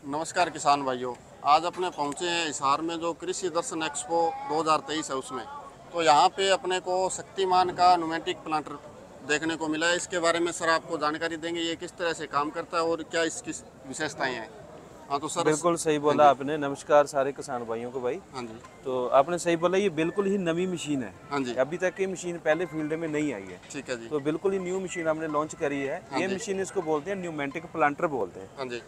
नमस्कार किसान भाइयों। आज अपने पहुंचे हैं हिसार में जो कृषि दर्शन एक्सपो 2023 है उसमें। तो यहाँ पे अपने को शक्तिमान का न्यूमेटिक प्लांटर देखने को मिला है। इसके बारे में सर आपको जानकारी देंगे, ये किस तरह से काम करता है और क्या इसकी विशेषताएं हैं। हाँ तो सर बिल्कुल सही बोला आपने। नमस्कार सारे किसान भाइयों को भाई। हाँ जी, तो आपने सही बोला, ये बिल्कुल ही नवी मशीन है। हाँ जी, अभी तक ये मशीन पहले फील्ड में नहीं आई है। ठीक है जी, तो बिल्कुल ही न्यू मशीन हमने लॉन्च करी है। ये मशीन इसको बोलते हैं न्यूमेटिक प्लांटर बोलते हैं। हाँ जी,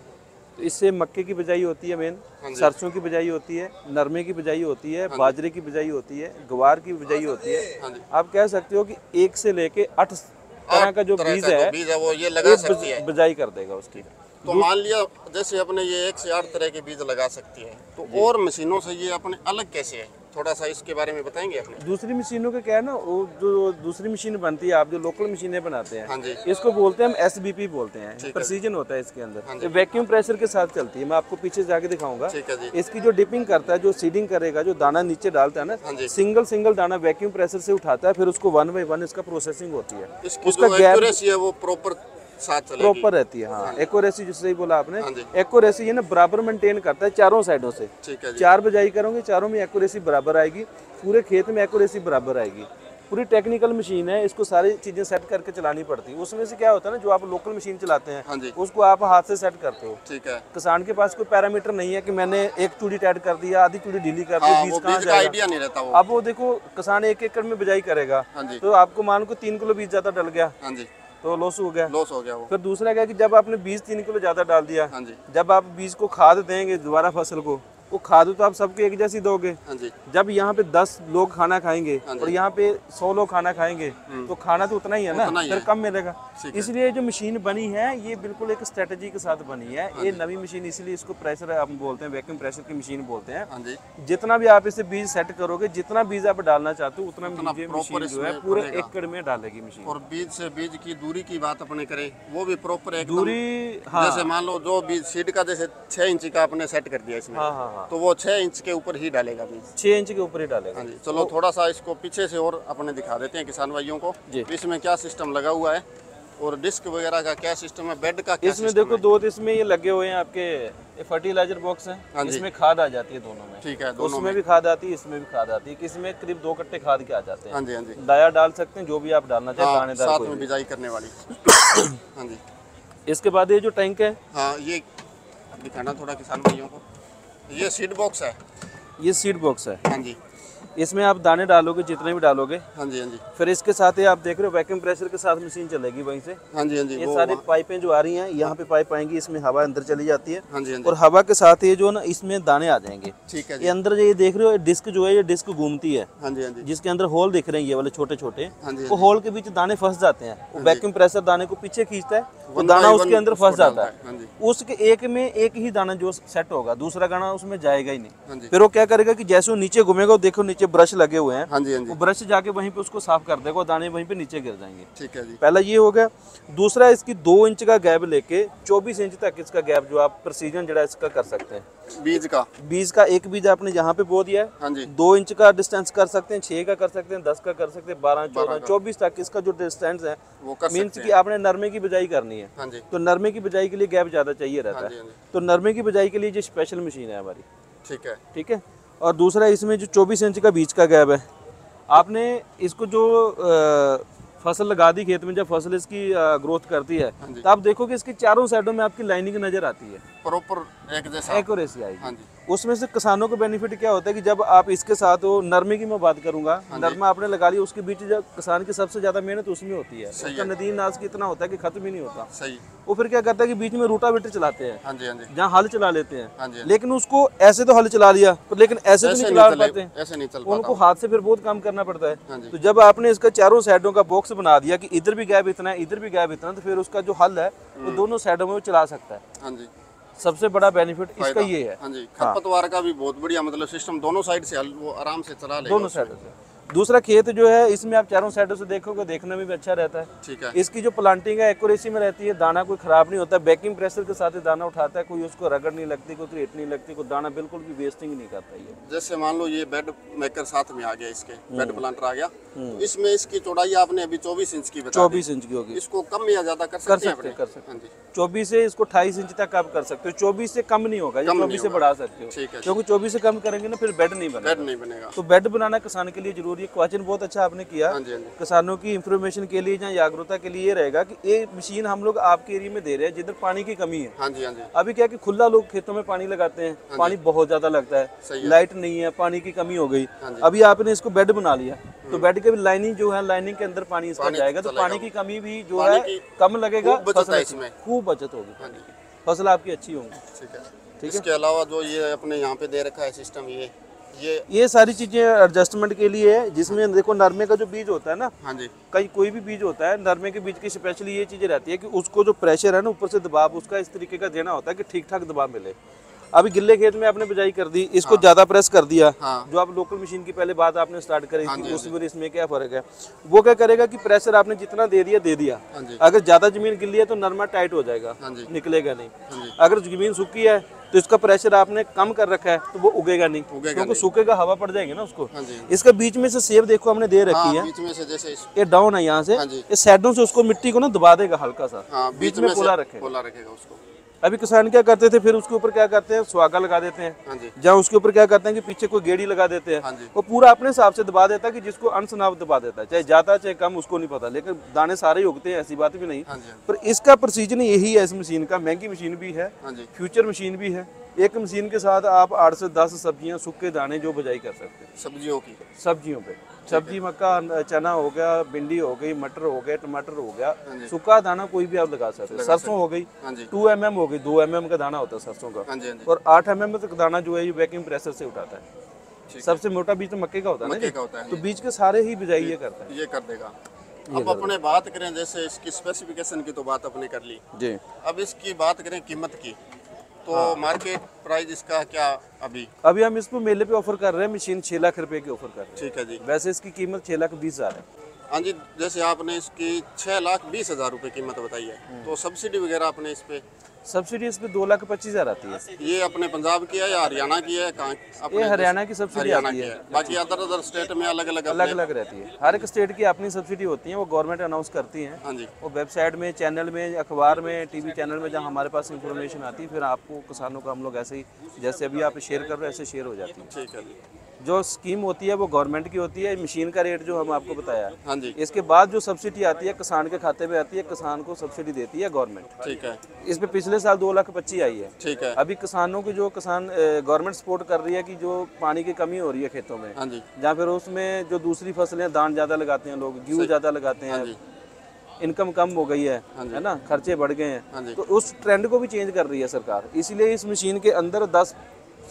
तो इससे मक्के की बिजाई होती है, मेन सरसों की बिजाई होती है, नरमे की बिजाई होती है, बाजरे की बिजाई होती है, ग्वार की बिजाई होती है। आप कह सकते हो कि 1 से लेके 8 तरह का जो बीज है वो ये लगा सकती है, बिजाई कर देगा उसकी। तो मान लिया जैसे अपने ये 1 से 8 तरह के बीज लगा सकती है, तो और मशीनों से ये अपने अलग कैसे है, थोड़ा सा इसके बारे में बताएंगे अपने। दूसरी मशीनों का क्या है ना, वो जो दूसरी मशीन बनती है, आप जो लोकल मशीनें बनाते हैं, हाँ जी, इसको बोलते हैं हम SBP बोलते हैं। प्रेसीजन होता है इसके अंदर, वैक्यूम प्रेशर के साथ चलती है। मैं आपको पीछे जाके दिखाऊंगा। ठीक है जी, इसकी जो डिपिंग करता है, जो सीडिंग करेगा, जो दाना नीचे डालता है ना, सिंगल दाना वैक्यूम प्रेशर से उठाता है, फिर उसको 1 बाय 1 इसका प्रोसेसिंग होती है। उसका एक्यूरेसी है वो प्रॉपर रहती है। हाँ, एक्यूरेसी जिससे ही बोला आपने, एक्यूरेसी ये ना बराबर मेंटेन करता है चारों साइडों से। ठीक है जी, 4 बिजाई करोगे, चारों में एक्यूरेसी बराबर आएगी, पूरे खेत में एक्यूरेसी बराबर आएगी। पूरी टेक्निकल मशीन है, इसको सारी चीजें सेट करके चलानी पड़ती है। उसमें से क्या होता है ना, जो आप लोकल मशीन चलाते हैं, हाँ जी, उसको आप हाथ से सेट करते हो। ठीक है, किसान के पास कोई पैरामीटर नहीं है कि मैंने एक चूड़ी टाइट कर दिया, आधी चूड़ी ढीली कर दी, बीज कहाँ जाएगा, आइडिया नहीं रहता वो। अब वो देखो, किसान 1 एकड़ में बिजाई करेगा, तो आपको मान को 3 किलो बीज ज्यादा डल गया, हाँ जी, तो लॉस हो गया वो। फिर दूसरा क्या कि जब आपने बीज 3 किलो ज्यादा डाल दिया, हाँ जी, जब आप बीज को खाद देंगे दोबारा फसल को, वो खाद तो आप सबके एक जैसी दोगे। हाँ जी, जब यहाँ पे 10 लोग खाना खाएंगे और यहाँ पे 100 लोग खाना खाएंगे, तो खाना तो उतना ही है ना, फिर कम मिलेगा। इसलिए जो मशीन बनी है ये बिल्कुल एक स्ट्रेटजी के साथ बनी है। ये नवी मशीन, इसलिए इसको प्रेशर हम बोलते हैं, वैक्यूम प्रेशर की मशीन बोलते हैं। जितना भी आप इसे बीज सेट करोगे, जितना बीज आप डालना चाहते हो, उतना मशीन जो है पूरे एकड़ में डालेगी मशीन। और बीज से बीज की दूरी की बात अपने करें, वो भी प्रॉपर है दूरी। हाँ, जैसे मान लो जो बीज सीड का जैसे 6 इंच का आपने सेट कर दिया इसमें, हाँ, तो वो 6 इंच के ऊपर ही डालेगा बीज, 6 इंच के ऊपर ही डालेगा। हाँ जी। चलो थोड़ा सा इसको पीछे से और अपने दिखा देते हैं किसान भाइयों को, इसमें क्या सिस्टम लगा हुआ है और डिस्क वगैरह का क्या सिस्टम है, बेड का क्या इसमें देखो 2 इसमें ये लगे हुए हैं आपके फर्टिलाइजर बॉक्स है। इसमें खाद आ जाती है दोनों में। ठीक है, दोनों उसमें भी खाद आती है, इसमें भी खाद आती है। किसी में करीब 2 कट्टे खाद के आ जाते हैं। हाँ जी, हाँ जी, डाया डाल सकते हैं, जो भी आप डालना चाहे, दानेदार साथ में बिजाई करने वाली। हाँ जी। इसके बाद ये जो टैंक है, हाँ ये दिखाना थोड़ा किसान भाइयों को, ये सीड बॉक्स है, ये सीड बॉक्स है। हाँ जी, इसमें आप दाने डालोगे, जितने भी डालोगे। हाँ जी, हाँ जी। फिर इसके साथ ही आप देख रहे हो वैक्यूम प्रेशर के साथ मशीन चलेगी वहीं से। हाँ जी, हाँ जी। ये सारी पाइपें जो आ रही हैं, यहाँ पे पाइप आएंगी, इसमें हवा अंदर चली जाती है। हाँ जी, हाँ जी। और हवा के साथ ये जो ना, इसमें दाने आ जाएंगे। ठीक है, ये अंदर ये देख रहे हो, डिस्क जो है, ये डिस्क घूमती है। हाँ जी, हाँ जी। जिसके अंदर होल दिख रहे हैं, ये वाले छोटे छोटे, हाँ जी, वो होल के बीच दाने फंस जाते हैं। वो वैक्यूम प्रेशर दाने को पीछे खींचता है, वो दाना उसके अंदर फंस जाता है। उसके एक में एक ही दाना जो सेट होगा, दूसरा दाना उसमें जाएगा ही नहीं। फिर वो क्या करेगा कि जैसे वो नीचे घूमेगा, देखो नीचे ब्रश लगे हुए हैं, हाँ जी, हाँ जी। वो ब्रश जाके वहीं पे उसको साफ कर देगा, दाने वहीं पे नीचे गिर जाएंगे। ठीक है जी। पहला ये हो गया। दूसरा, इसकी 2 इंच का गैप लेके 24 इंच तक इसका गैप जो आप प्रेसीजन जरा इसका कर सकते हैं। बीज का एक बीज आपने यहाँ पे बो दिया है, हाँ जी, 2 इंच का डिस्टेंस कर सकते हैं, 6 का कर सकते हैं, 10 का कर सकते हैं, 12, 14, 24 तक इसका जो डिस्टेंस है वो मीन्स कि आपने नरमे की बिजाई करनी है। हाँ जी। तो नरमे की बिजाई के लिए गैप ज्यादा चाहिए रहता है। तो नरमे की बिजाई के लिए जो स्पेशल मशीन है हमारी। ठीक है, ठीक है। और दूसरा, इसमें जो 24 इंच का बीज का गैप है, आपने इसको जो फसल लगा दी खेत में, जब फसल इसकी ग्रोथ करती है, तो आप देखोगे इसके चारों साइडों में आपकी लाइनिंग नजर आती है, प्रॉपर एक जैसा एक्यूरेसी आएगी। हाँ जी। उसमें से किसानों को बेनिफिट क्या होता है कि जब आप इसके साथ हो, नरमे की मैं बात करूंगा, नरमा आपने लगा लिया, उसके बीच जब किसान की सबसे ज्यादा मेहनत उसमें होती है। उसका नदीन नाज कितना होता है कि खत्म ही नहीं होता। सही। वो फिर क्या करता है कि बीच में रोटावेटर चलाते हैं, हाँ जी, हाँ जी, जहाँ हल चला लेते हैं, हाँ जी, लेकिन उसको ऐसे तो हल चला लिया, लेकिन ऐसे तो नहीं चला पाते, ऐसे नहीं चल पाता, उनको हाथ से फिर बहुत काम करना पड़ता है। तो जब आपने इसका चारों साइडों का बॉक्स बना दिया कि इधर भी गैप इतना है, इधर भी गैप इतना, तो फिर उसका जो हल है वो दोनों साइडों में वो चला सकता है। हाँ जी। सबसे बड़ा बेनिफिट इसका ये है। हाँ जी। खरपतवार का भी बहुत बढ़िया मतलब सिस्टम, दोनों साइड से वो आराम से चला लेगा, दोनों साइड से। दूसरा खेत जो है इसमें आप चारों साइडों से देखोगे, देखने में भी अच्छा रहता है। ठीक है। इसकी जो प्लांटिंग है एक्यूरेसी में रहती है, दाना कोई खराब नहीं होता, बैकिंग प्रेशर के साथ ही दाना उठाता है, कोई उसको रगड़ नहीं लगती, कोई क्रिएट नहीं लगती, कोई दाना बिल्कुल भी वेस्टिंग नहीं करता ये। जैसे मान लो ये बेड मेकर साथ में आ गया, इसके बेड प्लांटर आ गया, तो इसमें इसकी चौड़ाई आपने अभी 24 इंच की बता दी। 24 इंच की होगी। इसको कम या ज्यादा कर सकते हैं? कर सकते हाँ जी। 24 से इसको 28 इंच तक आप कर सकते हो, 24 से कम नहीं होगा, 24 से बढ़ा सकते हो। ठीक है। क्योंकि 24 से कम करेंगे ना फिर बेड नहीं बनेगा। बेड नहीं बनेगा। तो बेड बनाना किसान के लिए जरूरी है। क्वेश्चन बहुत अच्छा आपने किया। हाँ जी, हाँ जी। किसानों की इंफॉर्मेशन के लिए या जागरूकता के लिए ये रहेगा कि ये मशीन हम लोग आपके एरिया में दे रहे हैं जिधर पानी की कमी है। हाँ जी, हाँ जी। अभी क्या है कि खुला लोग खेतों में पानी लगाते हैं, पानी बहुत ज्यादा लगता है, लाइट नहीं है, पानी की कमी हो गई। अभी आपने इसको बेड बना लिया तो बेड के भी लाइनिंग जो है, लाइनिंग के अंदर पानी इसका जाएगा, तो पानी की कमी भी जो है कम लगेगा, खूब बचत होगी, फसल आपकी अच्छी होंगी। ठीक है। इसके अलावा जो ये अपने यहाँ पे दे रखा है सिस्टम, ये सारी चीजें एडजस्टमेंट के लिए है, जिसमें देखो नरमे का जो बीज होता है ना, हाँ जी, कहीं कोई भी बीज होता है, नरमे के बीज की स्पेशली ये चीजें रहती है कि उसको जो प्रेशर है ना ऊपर से दबाव उसका इस तरीके का देना होता है कि ठीक ठाक दबाव मिले। अभी गिल्ले खेत में आपने बिजाई कर दी, इसको ज्यादा प्रेस कर दिया, जो आप लोकल मशीन की पहले बात आपने स्टार्ट करी थी, उसमें इसमें क्या फर्क है? वो क्या करेगा कि प्रेशर आपने जितना दे दिया, अगर ज्यादा जमीन गिल्ली है तो नरमा टाइट हो जाएगा, निकलेगा नहीं। अगर जमीन सूखी है तो इसका प्रेशर आपने कम कर रखा है तो वो उगेगा नहीं, क्योंकि सूखेगा, हवा पड़ जाएगी ना उसको। इसका बीच में से सेव देखो हमने दे रखी है, बीच में से जैसे ये डाउन है, यहाँ से ये साइडों से उसको मिट्टी को ना दबा देगा हल्का सा, बीच में पोला रखेगा उसको। अभी किसान क्या करते थे, फिर उसके ऊपर क्या करते हैं, सुहागा लगा देते हैं, जहाँ उसके ऊपर क्या करते हैं कि पीछे कोई गेड़ी लगा देते हैं, वो पूरा अपने हिसाब से दबा देता है कि जिसको अंश नाव दबा देता है, चाहे ज्यादा चाहे कम उसको नहीं पता, लेकिन दाने सारे ही उगते हैं, ऐसी बात भी नहीं। पर इसका प्रोसीजर यही है इस मशीन का। महंगी मशीन भी है, फ्यूचर मशीन भी है। एक मशीन के साथ आप 8 से 10 सब्जियां, सूखे दाने जो बिजाई कर सकते हैं सब्जियों पे। सब्जी मक्का, चना हो गया, भिंडी हो गई, मटर हो गया, टमाटर हो गया, सूखा दाना कोई भी आप लगा सकते हैं। सरसों हो गई, 2 mm हो गई, 2 mm का दाना होता है सरसों का, और 8 mm तक दाना जो है ये वैक्यूम प्रेशर से उठाता है। सबसे मोटा बीज तो मक्के का होता है ना, तो बीज के सारे ही बिजाई ये करता है, ये कर देगा। अब अपने बात करें जैसे इसकी स्पेसिफिकेशन की तो बात अपने कर ली जी, अब इसकी बात करें कीमत की, तो मार्केट प्राइस इसका क्या? अभी हम इसको मेले पे ऑफर कर रहे हैं, मशीन 6 लाख रुपए की ऑफर कर रहे हैं। ठीक है जी। वैसे इसकी कीमत 6,20,000 है। हाँ जी, जैसे आपने इसकी 6,20,000 रुपए कीमत बताई है, तो सब्सिडी वगैरह आपने इस पे? सब्सिडी इस पे 2,25,000 आती है। ये अपने पंजाब की है या हरियाणा की है? कहाँ? ये हरियाणा की सब्सिडी आती है। बाकी अदर स्टेट में अलग अलग रहती है। हर एक स्टेट की अपनी सब्सिडी होती है, वो गवर्नमेंट अनाउंस करती है। हाँ जी। वो वेबसाइट में, चैनल में, अखबार में, टीवी चैनल में जहाँ हमारे पास इंफॉर्मेशन आती है, फिर आपको किसानों का हम लोग ऐसे ही जैसे अभी आप शेयर कर रहे हैं ऐसे शेयर हो जाती है। ठीक है। जो स्कीम होती है वो गवर्नमेंट की होती है। मशीन का रेट जो हम आपको बताया, हाँ जी, इसके बाद जो सब्सिडी आती है किसान के खाते में आती है, किसान को सब्सिडी देती है गवर्नमेंट। ठीक है। इस पे पिछले साल 2,25,000 आई है। ठीक है। अभी किसानों की जो गवर्नमेंट सपोर्ट कर रही है कि जो पानी की कमी हो रही है खेतों में, हाँ जी, जहाँ फिर उसमें जो दूसरी फसलें धान ज्यादा लगाते हैं लोग, गेहूँ ज्यादा लगाते हैं, इनकम कम हो गई है ना, खर्चे बढ़ गए हैं, तो उस ट्रेंड को भी चेंज कर रही है सरकार। इसीलिए इस मशीन के अंदर 10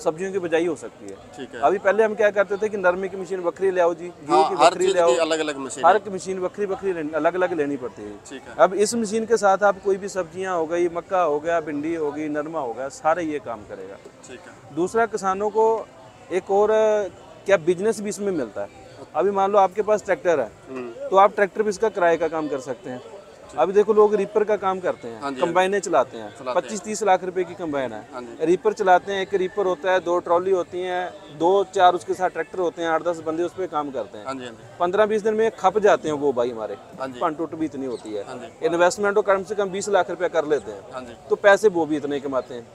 सब्जियों की बिजाई हो सकती है। ठीक है। अभी पहले हम क्या करते थे कि नरमे की मशीन बकरी ले आओ जी, गेहूं की बकरी ले आओ, अलग-अलग मशीन, हर एक मशीन बकरी अलग-अलग लेनी पड़ती है। ठीक है। अब इस मशीन के साथ आप कोई भी सब्जियां हो गई, मक्का हो गया, भिंडी हो गई, नरमा हो गया, सारे ये काम करेगा। ठीक है। दूसरा, किसानों को एक और क्या बिजनेस भी इसमें मिलता है। अभी मान लो आपके पास ट्रैक्टर है, तो आप ट्रैक्टर पे इसका किराए का काम कर सकते हैं। अभी देखो लोग रीपर का काम करते हैं, कंबाइनें चलाते हैं, 25-30 लाख रुपए की कंबाइन है, रीपर चलाते हैं। एक रीपर होता है, 2 ट्रॉली होती हैं, 2-4 उसके साथ ट्रैक्टर होते हैं, 8-10 बंदे उस पर काम करते हैं। 15-20 दिन में खप जाते हैं वो भाई हमारे, पन टूट भी इतनी होती है। इन्वेस्टमेंट तो कम से कम 20 लाख रुपया कर लेते हैं, तो पैसे वो भी इतने कमाते हैं।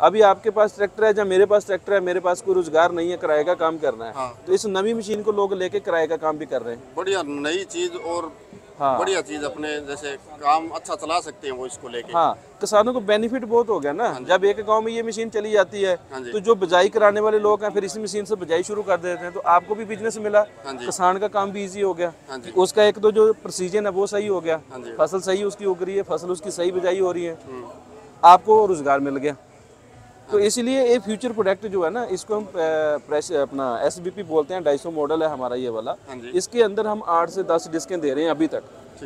अभी आपके पास ट्रैक्टर है, जब मेरे पास ट्रैक्टर है, मेरे पास कोई रोजगार नहीं है, किराए का काम करना है, तो इस नवी मशीन को लोग लेके किराए का काम भी कर रहे हैं। बढ़िया नई चीज और बढ़िया चीज, अपने जैसे काम अच्छा चला सकते हैं वो इसको लेके। हाँ, किसानों को बेनिफिट बहुत हो गया ना। जब एक गांव में ये मशीन चली जाती है, तो जो बिजाई कराने वाले लोग हैं फिर इसी मशीन से बिजाई शुरू कर देते हैं, तो आपको भी बिजनेस मिला, किसान का काम भी इजी हो गया, उसका एक तो जो प्रोसीजर है वो सही हो गया, फसल सही उसकी उग रही है, फसल उसकी सही बिजाई हो रही है, आपको रोजगार मिल गया। तो इसलिए ये फ्यूचर प्रोडक्ट जो है ना, इसको हम अपना SBP बोलते हैं, 250 मॉडल है हमारा ये वाला। इसके अंदर हम 8 से 10 डिस्कें दे रहे हैं अभी तक।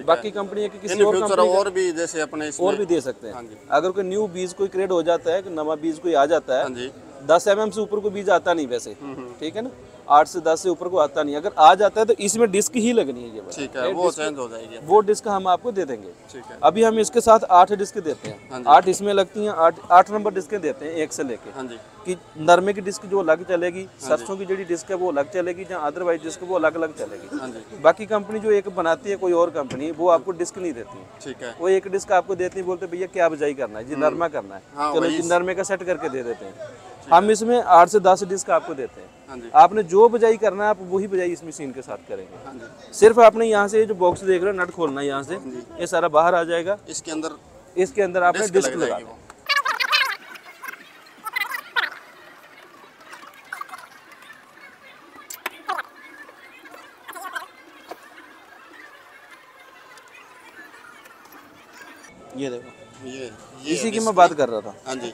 बाकी कंपनी है कि किसी और कंपनी और भी जैसे अपने और भी दे सकते हैं। अगर कोई न्यू बीज कोई क्रिएट हो जाता है, नवा बीज कोई आ जाता है, 10 mm से ऊपर कोई बीज आता नहीं वैसे, ठीक है ना, 8 से 10 से ऊपर को आता नहीं। अगर आ जाता है तो इसमें डिस्क ही लगनी है ये वाली। ठीक है, वो चेंज हो जाएगी। वो डिस्क हम आपको दे देंगे। ठीक है। अभी हम इसके साथ 8 डिस्क देते हैं। 8 इसमें लगती हैं, 8 नंबर डिस्कें देते हैं 1 से लेके। हाँ जी। कि नरमे की डिस्क जो अलग चलेगी, सरसों की ਜਿਹੜੀ डिस्क है वो अलग चलेगी, जहाँ अदरवाइज डिस्क वो अलग अलग चलेगी। हाँ जी। बाकी कंपनी जो एक बनाती है कोई और कंपनी, वो आपको डिस्क नहीं देती है। ठीक है। वो एक डिस्क आपको देती है, बोलते भैया क्या बजाई करना है जी, नरमा करना है, हाँ, चलो जी नरमे का सेट करके दे देते हैं। हम इसमें 8 से 10 डिस्क आपको देते हैं। हाँ जी। आपने जो बजाई करना है आप वही बजाई इस मशीन के साथ करेंगे। हाँ जी। सिर्फ आपने यहाँ से जो बॉक्स देख रहे हो नट खोलना है, यहाँ से ये सारा बाहर आ जाएगा। इसके अंदर आपने डिस्क लगा जाएगी वो। ये देखो, ये इसी की मैं बात कर रहा था। हाँ जी।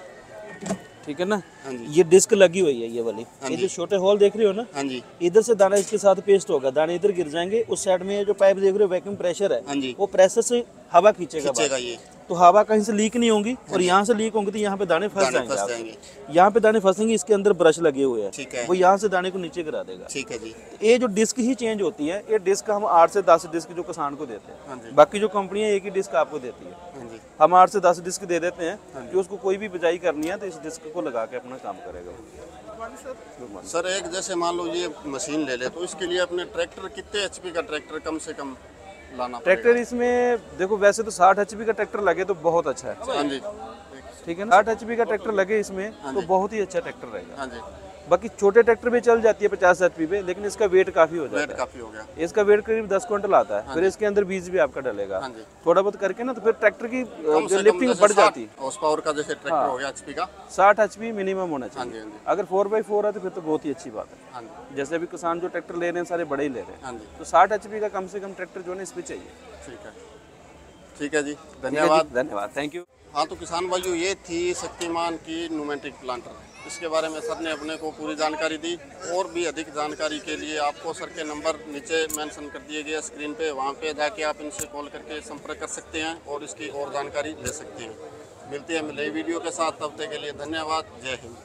ठीक है ना। हाँ जी। ये डिस्क लगी हुई है ये वाली। ये जो छोटे होल देख रहे हो ना, हाँ जी। इधर से दाना इसके साथ पेस्ट होगा, दाने इधर गिर जाएंगे। उस साइड में ये जो पाइप देख रहे हो वैक्यूम प्रेशर है, हाँ जी। वो प्रेशर से हवा खींचेगा बाहर। ये तो हवा कहीं से लीक नहीं होगी, और यहाँ से लीक होंगी तो यहाँ पे दाने फंस जाएंगे आपके। यहाँ पे दाने फंसेंगे, इसके अंदर ब्रश लगे हुए हैं। ठीक है। वो यहाँ से दाने को नीचे गिरा देगा। ठीक है जी। ये जो डिस्क ही चेंज होती है, ये डिस्क हम 8 से 10 डिस्क जो किसान को देते हैं। हाँ जी। बाकी जो कंपनियां एक ही डिस्क आपको देती है। हाँ जी। हम 8 से 10 डिस्क दे देते हैं कि उसको कोई भी बिजाई करनी है तो इस डिस्क को लगा के अपना काम करेगा। सर एक जैसे मान लो ये मशीन ले ले, तो इसके लिए अपने ट्रैक्टर कितने एचपी का ट्रैक्टर कम से कम लाना ट्रैक्टर इसमें देखो, वैसे तो 60 एचपी का ट्रैक्टर लगे तो बहुत अच्छा है। हाँ जी। ठीक है ना। 60 एचपी का ट्रैक्टर लगे इसमें तो बहुत ही अच्छा ट्रैक्टर रहेगा। हाँ जी। बाकी छोटे ट्रैक्टर पे चल जाती है 50 एचपी पे, लेकिन इसका वेट काफी हो जाता है। वेट काफी हो गया। इसका वेट करीब 10 क्विंटल आता है। फिर इसके अंदर बीज भी आपका डलेगा। हाँ जी। थोड़ा बहुत करके ना, तो फिर ट्रैक्टर की जो लिफ्टिंग बढ़ जाती है। हॉर्स पावर का जैसे ट्रैक्टर हो गया एचपी का, 60 एचपी मिनिमम होना हाँ चाहिए। जी। अगर 4x4 है तो फिर तो बहुत ही अच्छी बात है। हाँ जी। जैसे अभी किसान जो ट्रैक्टर ले रहे हैं सारे बड़े ही ले रहे हैं, हाँ जी। तो 60 एचपी का कम से कम ट्रैक्टर जो है इस पे चाहिए। ठीक है। ठीक है जी, धन्यवाद। धन्यवाद, थैंक यू। हाँ तो किसान भाइयों, ये थी शक्तिमान की न्यूमेटिक प्लांटर। इसके बारे में सर ने अपने को पूरी जानकारी दी। और भी अधिक जानकारी के लिए आपको सर के नंबर नीचे मेंशन कर दिए गए स्क्रीन पे, वहाँ पे जाके आप इनसे कॉल करके संपर्क कर सकते हैं और इसकी और जानकारी ले सकते हैं। मिलते हैं नई वीडियो के साथ, तब तक के लिए धन्यवाद। जय हिंद।